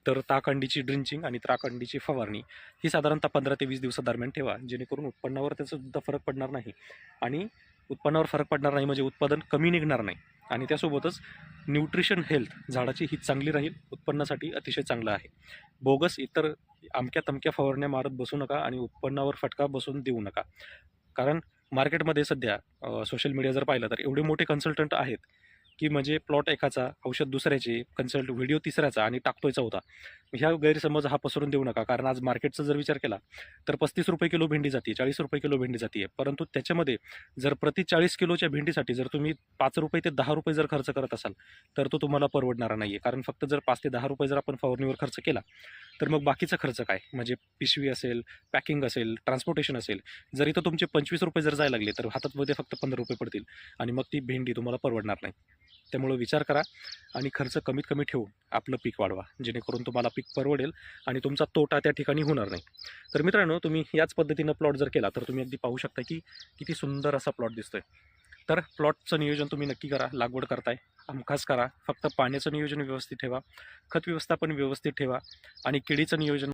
तर ताकअंडीची ड्रिंचिंग आणि ताकअंडीची फवारणी ही साधारणतः 15 ते 20 दिवसादरम्यान ठेवा, जेणेकरून उत्पन्नावर त्याचा सुद्धा फरक पडणार नाही. आणि उत्पन्नावर फरक पडणार नाही म्हणजे उत्पादन कमी निघणार नाही, आणि त्यासोबतच न्यूट्रिशन हेल्थ झाडाची ही चांगली राहील, उत्पन्नासाठी अतिशय चांगलं आहे. बोगस इतर अमक्या तमक्या फवारण्या मारत बसू नका आणि उत्पन्नावर फटका बसून देऊ नका. कारण मार्केटमध्ये सध्या सोशल मीडिया जर पाहिलं तर एवढे मोठे कन्सल्टंट आहेत की म्हणजे प्लॉट एकाचा, औषध दुसऱ्याचे, कन्सल्ट व्हिडिओ तिसऱ्याचा आणि टाकतोय चौथा. ह्या गैरसमज हा पसरून देऊ नका. कारण आज मार्केटचा जर विचार केला तर 35 रुपये किलो भेंडी जाते, 40 रुपये किलो भेंडी जाते, परंतु त्याच्यामध्ये जर प्रति 40 किलोच्या भेंडीसाठी जर तुम्ही 5 रुपये ते 10 रुपये जर खर्च करत असाल तर तो तुम्हाला परवडणारा नाही आहे. कारण फक्त जर 5 ते 10 रुपये जर आपण फवारणीवर खर्च केला तर मग बाकीचा खर्च काय, म्हणजे पिशवी असेल, पॅकिंग असेल, ट्रान्सपोर्टेशन असेल, जर इथं तुमचे 25 रुपये जर जायला लागले तर हातातमध्ये फक्त 15 रुपये पडतील आणि मग ती भेंडी तुम्हाला परवडणार नाही. त्यामुळे विचार करा आणि खर्च कमीत कमी ठेवून आपलं पीक वाढवा, जेणेकरून तुम्हाला पीक परवडेल आणि तुमचा तोटा त्या ठिकाणी होणार नाही. तर मित्रांनो, तुम्ही याच पद्धतीनं प्लॉट जर केला तर तुम्ही अगदी पाहू शकता की किती सुंदर असा प्लॉट दिसतोय. तर प्लॉटचं नियोजन तुम्ही नक्की करा. लागवड करताय हमखास करा. फक्त पाण्याचं नियोजन व्यवस्थित ठेवा, खत व्यवस्थापन व्यवस्थित ठेवा आणि किडीचं नियोजन